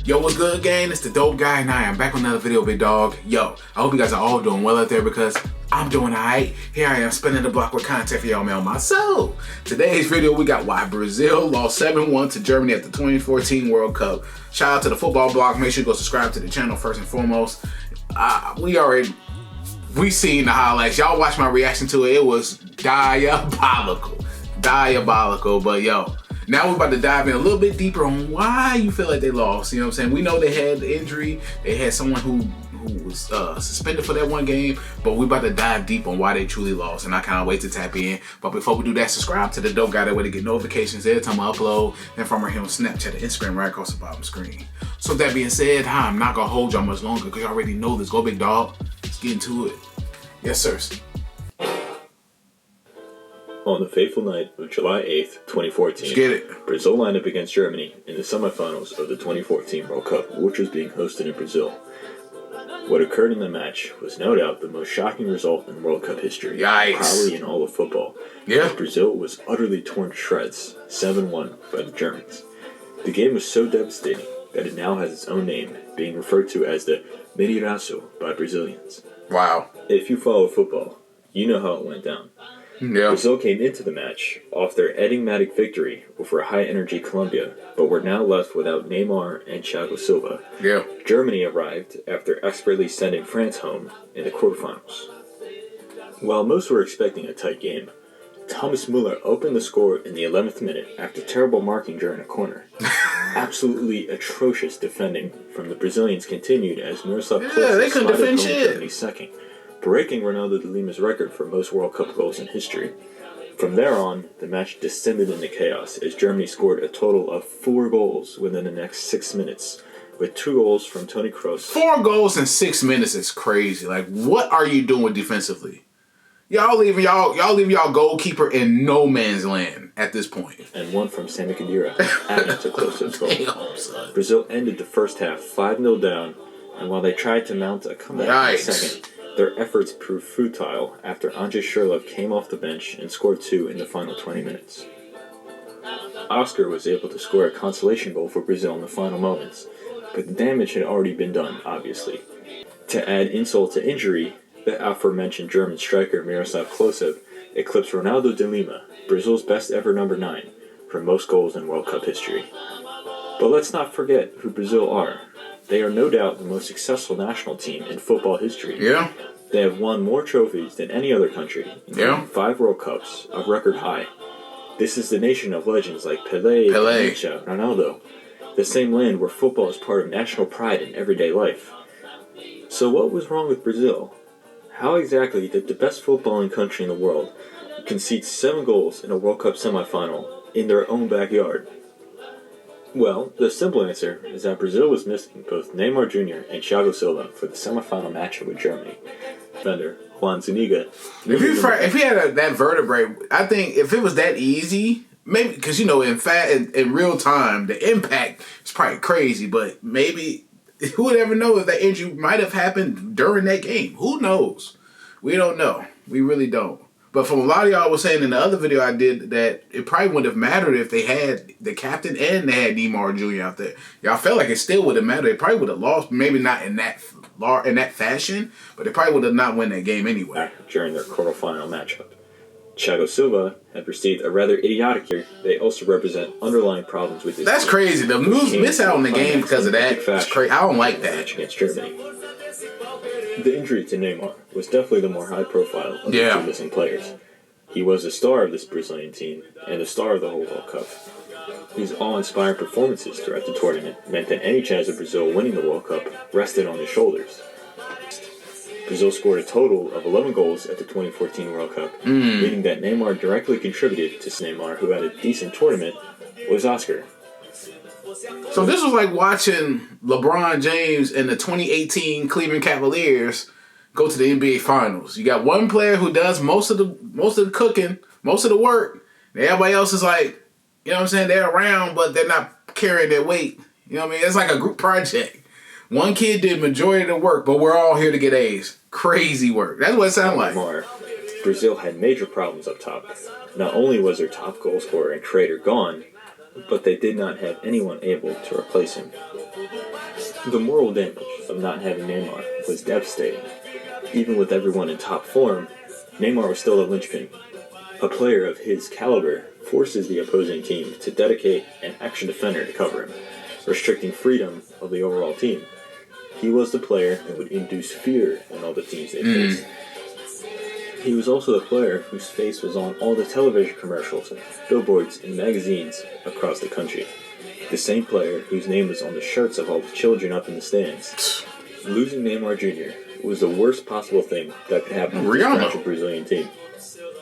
Yo, what's good, gang? It's the Dope Guy, and I am back with another video, big dog. Yo, I hope you guys are all doing well out there because I'm doing alright. Here I am spinning the block with content for y'all, man, on my soul. Today's video, we got why Brazil lost 7-1 to Germany at the 2014 World Cup. Shout out to the football blog. Make sure you go subscribe to the channel first and foremost. We seen the highlights. Y'all watched my reaction to it. It was diabolical. But yo, now we're about to dive in a little bit deeper on why you feel like they lost. You know what I'm saying? We know they had injury. They had someone who was suspended for that one game, but we're about to dive deep on why they truly lost, and I can't wait to tap in. But before we do that, subscribe to the Dope Guy, that way to get notifications every time I upload, and from right here on Snapchat and Instagram right across the bottom screen. So with that being said, I'm not gonna hold y'all much longer because y'all already know this. Go big dog. Let's get into it. Yes, sir. On the fateful night of July 8th, 2014, Brazil lined up against Germany in the semifinals of the 2014 World Cup, which was being hosted in Brazil. What occurred in the match was no doubt the most shocking result in World Cup history, probably in all of football. Yeah. Brazil was utterly torn to shreds, 7-1 by the Germans. The game was so devastating that it now has its own name, being referred to as the Managerial by Brazilians. Wow. If you follow football, you know how it went down. Yeah. Brazil came into the match off their enigmatic victory over high-energy Colombia, but were now left without Neymar and Silva. Yeah. Germany arrived after expertly sending France home in the quarterfinals. While most were expecting a tight game, Thomas Müller opened the score in the 11th minute after terrible marking during a corner. Absolutely atrocious defending from the Brazilians continued as Miroslav Klose they couldn't defend shit. Germany's second, breaking Ronaldo de Lima's record for most World Cup goals in history. From there on, the match descended into chaos as Germany scored a total of 4 goals within the next 6 minutes, with 2 goals from Toni Kroos. 4 goals in 6 minutes is crazy. Like, what are you doing defensively? Y'all leaving y'all goalkeeper in no man's land at this point. And 1 from Sami Khedira, adding to Klose's goal. Damn, son. Brazil ended the first half 5-0 down, and while they tried to mount a comeback in the second, their efforts proved futile after Andrzej Schürrle came off the bench and scored 2 in the final 20 minutes. Oscar was able to score a consolation goal for Brazil in the final moments, but the damage had already been done, obviously. To add insult to injury, the aforementioned German striker Miroslav Klose eclipsed Ronaldo de Lima, Brazil's best ever number 9, for most goals in World Cup history. But let's not forget who Brazil are. They are no doubt the most successful national team in football history. Yeah. They have won more trophies than any other country, including 5 World Cups, a record high. This is the nation of legends like Pelé, Neymar, Ronaldo, the same land where football is part of national pride in everyday life. So what was wrong with Brazil? How exactly did the best footballing country in the world concede 7 goals in a World Cup semifinal in their own backyard? Well, the simple answer is that Brazil was missing both Neymar Jr. and Thiago Silva for the semifinal matchup with Germany. Defender Juan Zuniga. If he had that vertebrae, I think if it was that easy, maybe because in real time the impact is probably crazy, but maybe who would ever know if that injury might have happened during that game? Who knows? We don't know. We really don't. But from a lot of y'all was saying in the other video I did that it probably wouldn't have mattered if they had the captain and they had Neymar Jr. out there. Y'all felt like it still would have mattered. They probably would have lost, maybe not in that fashion, but they probably would have not won that game anyway. During their quarterfinal matchup, Thiago Silva had received a rather idiotic year. They also represent underlying problems with this. That's team. crazy. The miss out on the game because of that. It's crazy. I don't like that. Match against Germany. The injury to Neymar was definitely the more high profile of the 2 missing players. He was the star of this Brazilian team and the star of the whole World Cup. His awe-inspiring performances throughout the tournament meant that any chance of Brazil winning the World Cup rested on his shoulders. Brazil scored a total of 11 goals at the 2014 World Cup, meaning that Neymar directly contributed to Neymar, who had a decent tournament, was Oscar. So this was like watching LeBron James and the 2018 Cleveland Cavaliers go to the NBA Finals. You got one player who does most of the cooking, most of the work. And everybody else is like, you know what I'm saying? They're around, but they're not carrying their weight. You know what I mean? It's like a group project. One kid did majority of the work, but we're all here to get A's. Crazy work. That's what it sounds like. Brazil had major problems up top. Not only was their top goal scorer and creator gone, but they did not have anyone able to replace him. The moral damage of not having Neymar was devastating. Even with everyone in top form, Neymar was still a linchpin. A player of his caliber forces the opposing team to dedicate an extra defender to cover him, restricting freedom of the overall team. He was the player that would induce fear in all the teams they faced. He was also the player whose face was on all the television commercials, billboards, and magazines across the country. The same player whose name was on the shirts of all the children up in the stands. Losing Neymar Jr. was the worst possible thing that could happen to the Brazilian team.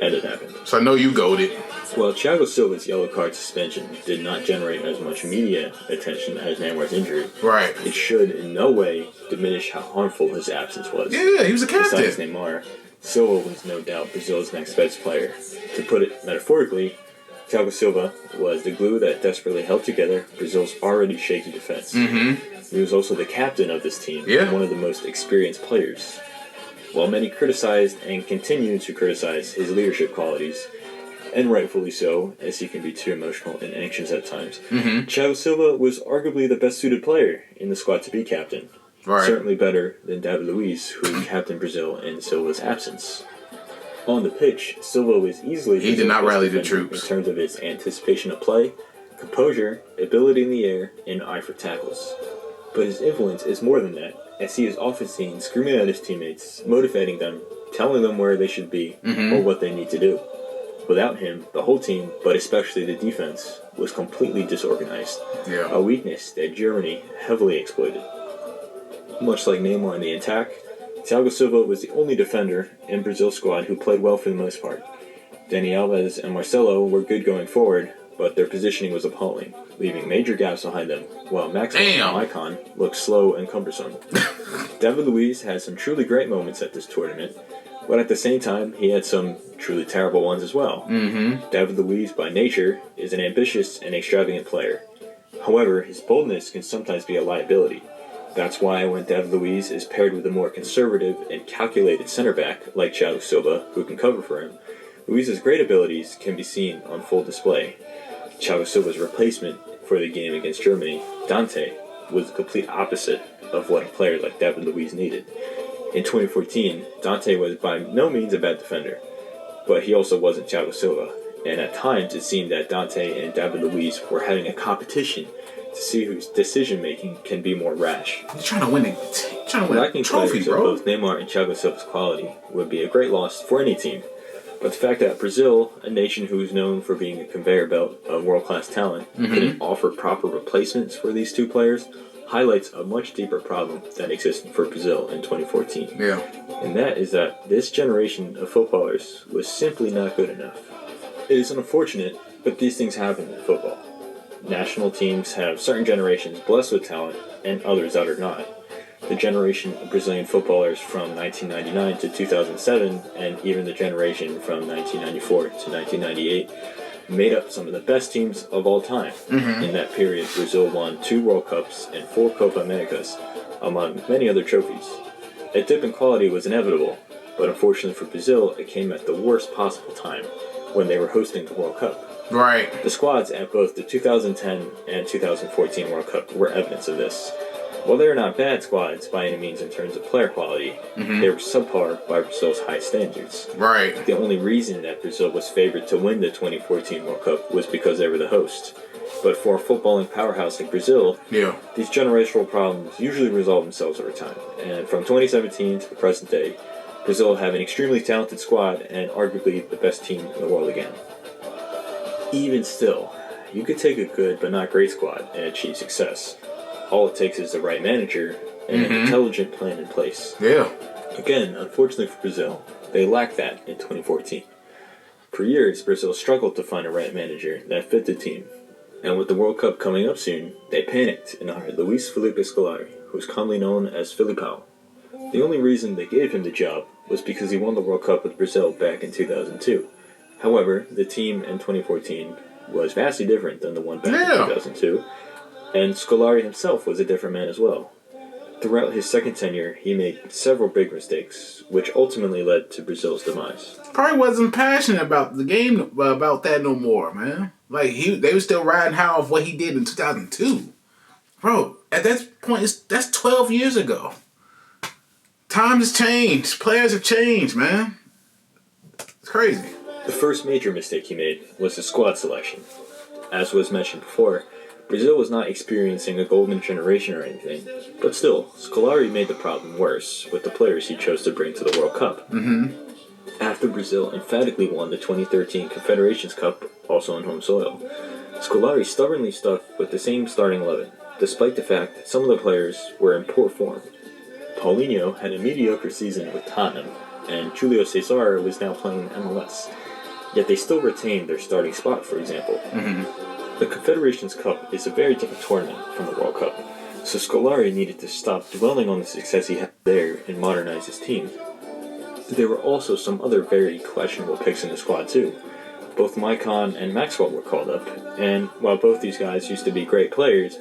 And it happened. So I know you goated. While Thiago Silva's yellow card suspension did not generate as much media attention as Neymar's injury, right, it should in no way diminish how harmful his absence was. Yeah, he was a captain. Besides Neymar, Silva was no doubt Brazil's next best player. To put it metaphorically, Thiago Silva was the glue that desperately held together Brazil's already shaky defense. He was also the captain of this team, one of the most experienced players. While many criticized and continue to criticize his leadership qualities, and rightfully so, as he can be too emotional and anxious at times, Thiago Silva was arguably the best suited player in the squad to be captain. Right. Certainly better than David Luiz, who captained Brazil in Silva's absence. On the pitch, Silva was easily he did not rally the troops in terms of his anticipation of play, composure, ability in the air, and eye for tackles. But his influence is more than that, as he is often seen screaming at his teammates, motivating them, telling them where they should be, or what they need to do. Without him, the whole team, but especially the defense, was completely disorganized. A weakness that Germany heavily exploited. Much like Neymar in the attack, Thiago Silva was the only defender in Brazil's squad who played well for the most part. Dani Alves and Marcelo were good going forward, but their positioning was appalling, leaving major gaps behind them, while Maxwell and Icon looked slow and cumbersome. David Luiz had some truly great moments at this tournament, but at the same time, he had some truly terrible ones as well. David Luiz, by nature, is an ambitious and extravagant player. However, his boldness can sometimes be a liability. That's why when David Luiz is paired with a more conservative and calculated center back like Thiago Silva, who can cover for him, Luiz's great abilities can be seen on full display. Thiago Silva's replacement for the game against Germany, Dante, was the complete opposite of what a player like David Luiz needed. In 2014, Dante was by no means a bad defender, but he also wasn't Thiago Silva, and at times it seemed that Dante and David Luiz were having a competition to see whose decision-making can be more rash. You're trying to win a trophy, bro. Both Neymar and Thiago Silva's quality would be a great loss for any team. But the fact that Brazil, a nation who is known for being a conveyor belt of world-class talent, couldn't offer proper replacements for these two players, highlights a much deeper problem that existed for Brazil in 2014. And that is that this generation of footballers was simply not good enough. It is unfortunate, but these things happen in football. National teams have certain generations blessed with talent and others that are not. The generation of Brazilian footballers from 1999 to 2007, and even the generation from 1994 to 1998, made up some of the best teams of all time. In that period, Brazil won 2 World Cups and 4 Copa Americas, among many other trophies. A dip in quality was inevitable, but unfortunately for Brazil, it came at the worst possible time, when they were hosting the World Cup. The squads at both the 2010 and 2014 World Cup were evidence of this. While they were not bad squads by any means in terms of player quality, they were subpar by Brazil's high standards. The only reason that Brazil was favored to win the 2014 World Cup was because they were the host. But for a footballing powerhouse like Brazil, these generational problems usually resolve themselves over time. And from 2017 to the present day, Brazil have an extremely talented squad and arguably the best team in the world again. Even still, you could take a good but not great squad and achieve success. All it takes is the right manager and an intelligent plan in place. Again, unfortunately for Brazil, they lacked that in 2014. For years, Brazil struggled to find a right manager that fit the team. And with the World Cup coming up soon, they panicked and hired Luis Felipe Scolari, who is commonly known as Filipão. The only reason they gave him the job was because he won the World Cup with Brazil back in 2002. However, the team in 2014 was vastly different than the one back in 2002, and Scolari himself was a different man as well. Throughout his second tenure, he made several big mistakes, which ultimately led to Brazil's demise. Probably wasn't passionate about the game, about that no more, man. Like, they were still riding high off what he did in 2002. Bro, at that point, that's 12 years ago. Times has changed. Players have changed, man. It's crazy. The first major mistake he made was the squad selection. As was mentioned before, Brazil was not experiencing a golden generation or anything, but still, Scolari made the problem worse with the players he chose to bring to the World Cup. After Brazil emphatically won the 2013 Confederations Cup, also on home soil, Scolari stubbornly stuck with the same starting 11, despite the fact that some of the players were in poor form. Paulinho had a mediocre season with Tottenham, and Julio Cesar was now playing MLS. Yet they still retained their starting spot, for example. The Confederations Cup is a very different tournament from the World Cup, so Scolari needed to stop dwelling on the success he had there and modernize his team. There were also some other very questionable picks in the squad too. Both Maicon and Maxwell were called up, and while both these guys used to be great players,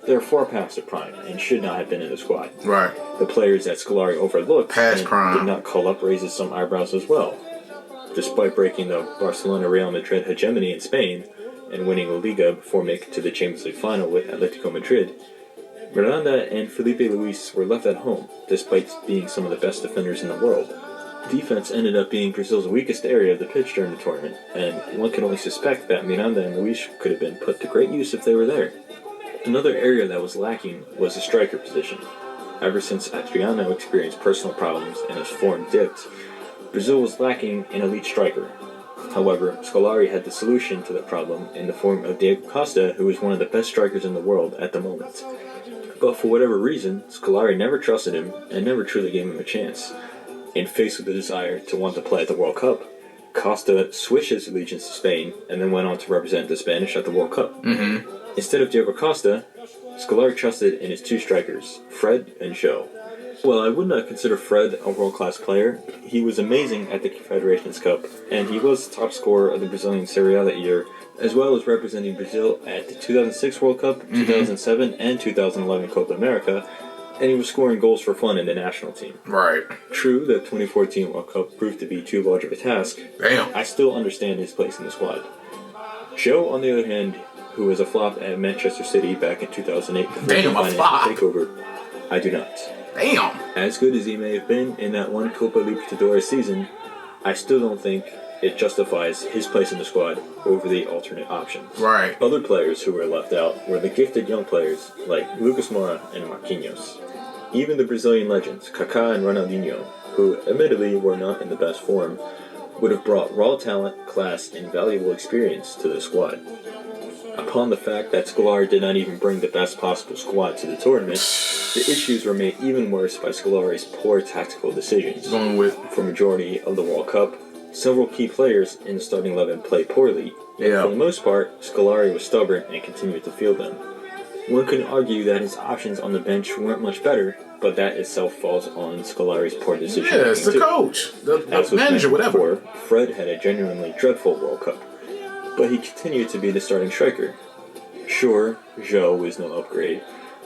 they're far past their prime and should not have been in the squad. Right. The players that Scolari overlooked Past and prime. did not call up raises some eyebrows as well. Despite breaking the Barcelona-Real Madrid hegemony in Spain and winning La Liga before making it to the Champions League final with Atletico Madrid, Miranda and Felipe Luis were left at home, despite being some of the best defenders in the world. Defense ended up being Brazil's weakest area of the pitch during the tournament, and one can only suspect that Miranda and Luis could have been put to great use if they were there. Another area that was lacking was the striker position. Ever since Adriano experienced personal problems and his form dipped, Brazil was lacking an elite striker. However, Scolari had the solution to the problem in the form of Diego Costa, who is one of the best strikers in the world at the moment. But for whatever reason, Scolari never trusted him and never truly gave him a chance. And faced with the desire to want to play at the World Cup, Costa switched his allegiance to Spain and then went on to represent the Spanish at the World Cup. Instead of Diego Costa, Scolari trusted in his two strikers, Fred and Joe. While I would not consider Fred a world-class player, he was amazing at the Confederations Cup, and he was top scorer of the Brazilian Serie A that year, as well as representing Brazil at the 2006 World Cup, 2007, and 2011 Copa America, and he was scoring goals for fun in the national team. Right. True, the 2014 World Cup proved to be too large of a task. Damn. I still understand his place in the squad. Joe, on the other hand, who was a flop at Manchester City back in 2008 before the financial takeover, I do not. Damn. As good as he may have been in that one Copa Libertadores season, I still don't think it justifies his place in the squad over the alternate options. Right. Other players who were left out were the gifted young players like Lucas Moura and Marquinhos. Even the Brazilian legends, Kaká and Ronaldinho, who admittedly were not in the best form, would have brought raw talent, class, and valuable experience to the squad. Upon the fact that Scolari did not even bring the best possible squad to the tournament, the issues were made even worse by Scolari's poor tactical decisions. Going with For majority of the World Cup, several key players in the starting 11 played poorly, and for the most part, Scolari was stubborn and continued to field them. One could argue that his options on the bench weren't much better, but that itself falls on Scolari's poor decision. Yeah, it's the coach, the manager, whatever. Before, Fred had a genuinely dreadful World Cup, but he continued to be the starting striker. Sure, Joe was no upgrade,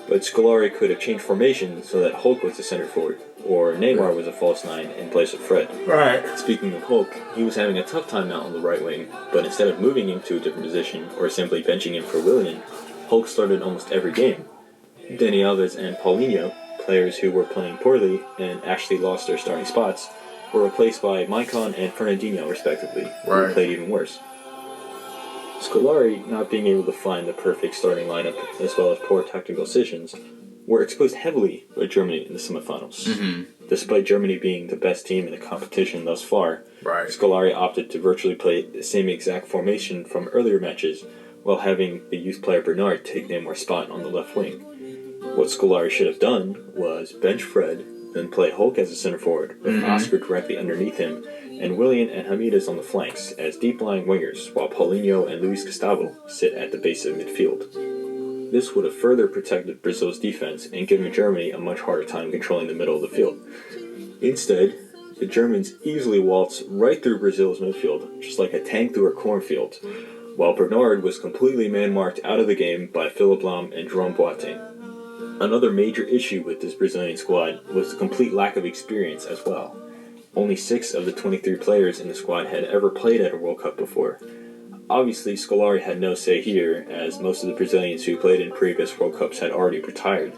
but Scolari could have changed formation so that Hulk was the center forward, or Neymar was a false nine in place of Fred. Right. Speaking of Hulk, he was having a tough time out on the right wing, but instead of moving him to a different position or simply benching him for Willian, Hulk started almost every game. Dani Alves and Paulinho, players who were playing poorly and actually lost their starting spots, were replaced by Maicon and Fernandinho respectively, who played even worse. Scolari, not being able to find the perfect starting lineup as well as poor tactical decisions, were exposed heavily by Germany in the semifinals. Despite Germany being the best team in the competition thus far, Scolari opted to virtually play the same exact formation from earlier matches while having the youth player Bernard take Neymar's spot on the left wing. What Scolari should have done was bench Fred, then play Hulk as a center forward, with Oscar directly underneath him, and Willian and Hamidas on the flanks as deep-lying wingers, while Paulinho and Luis Gustavo sit at the base of midfield. This would have further protected Brazil's defense and given Germany a much harder time controlling the middle of the field. Instead, the Germans easily waltzed right through Brazil's midfield, just like a tank through a cornfield, while Bernard was completely man-marked out of the game by Philipp Lahm and Jerome Boateng. Another major issue with this Brazilian squad was the complete lack of experience as well. Only 6 of the 23 players in the squad had ever played at a World Cup before. Obviously, Scolari had no say here, as most of the Brazilians who played in previous World Cups had already retired.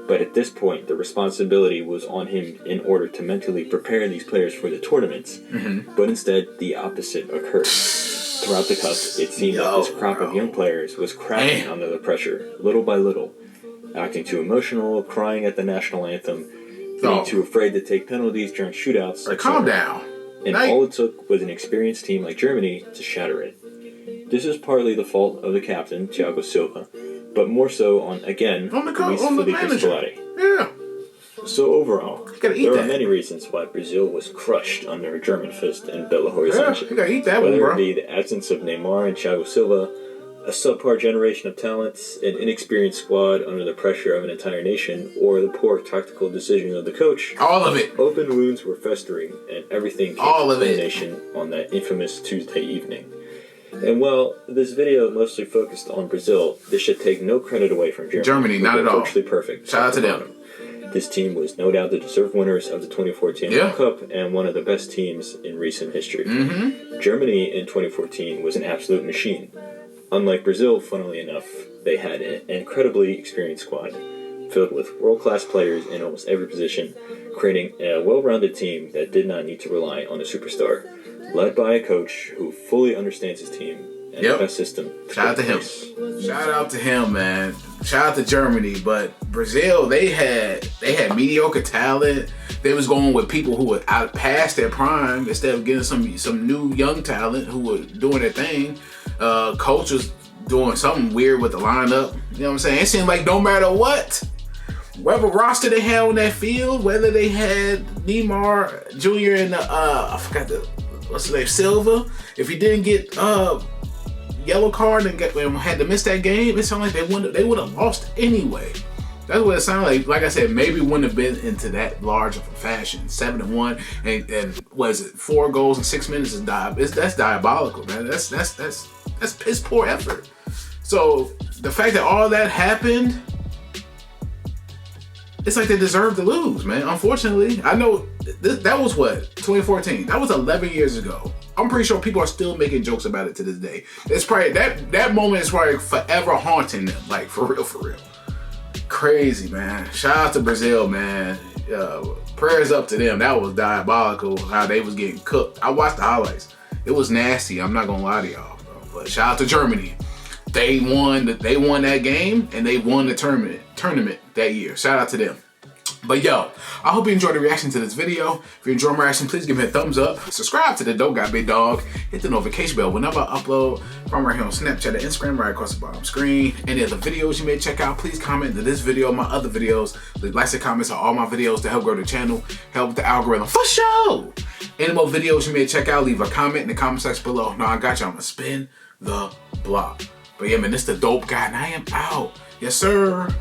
But at this point, the responsibility was on him in order to mentally prepare these players for the tournaments. But instead, the opposite occurred. Throughout the Cup, it seemed that this crop of young players was cracking under the pressure, little by little, acting too emotional, crying at the national anthem, being too afraid to take penalties during shootouts. Like, calm down. And all it took was an experienced team like Germany to shatter it. This is partly the fault of the captain, Thiago Silva, but more so on the manager. Yeah. So overall, there are many reasons why Brazil was crushed under a German fist and Belo Horizonte. You gotta eat that Whether one, bro. it be the absence of Neymar and Thiago Silva, a subpar generation of talents, an inexperienced squad under the pressure of an entire nation, or the poor tactical decisions of the coach. All of it. Open wounds were festering, and everything came to culmination on that infamous Tuesday evening. And while this video mostly focused on Brazil, this should take no credit away from Germany. Germany, not at all. Virtually perfect. Shout out to them. This team was no doubt the deserved winners of the 2014 World Cup and one of the best teams in recent history. Germany in 2014 was an absolute machine. Unlike Brazil, funnily enough, they had an incredibly experienced squad, filled with world-class players in almost every position, creating a well-rounded team that did not need to rely on a superstar, led by a coach who fully understands his team and the best system. Shout out to him. Shout out to him, man. Shout out to Germany. But Brazil, they had mediocre talent. They was going with people who were out past their prime instead of getting some new young talent who were doing their thing. Coach was doing something weird with the lineup. You know what I'm saying? It seemed like no matter what, whatever roster they had on that field, whether they had Neymar Jr. and I forgot what's his name, Silva, if he didn't get yellow card and had to miss that game, it sounded like they would have lost anyway. That's what it sounded like. Like I said, maybe wouldn't have been into that large of a fashion. 7-1 and was it 4 goals in 6 minutes? That's diabolical, man. That's piss poor effort. So the fact that all that happened, it's like they deserve to lose, man. Unfortunately, I know that was what, 2014. That was 11 years ago. I'm pretty sure people are still making jokes about it to this day. It's probably that moment is probably forever haunting them. Like for real. Crazy, man. Shout out to Brazil, man. Prayers up to them. That was diabolical how they was getting cooked. I watched the highlights. It was nasty. I'm not gonna lie to y'all, bro. But shout out to Germany. They won that game and they won the tournament that year. Shout out to them. But yo, I hope you enjoyed the reaction to this video. If you enjoyed my reaction, please give me a thumbs up. Subscribe to the Dope Guy Big Dog. Hit the notification bell whenever I upload from right here on Snapchat and Instagram right across the bottom screen. Any other videos you may check out, please comment to this video, my other videos. Leave likes and comments on all my videos to help grow the channel, help with the algorithm for sure. Any more videos you may check out, leave a comment in the comment section below. Now I got you, I'm gonna spin the block. But yeah, man, this is the Dope Guy and I am out. Yes, sir.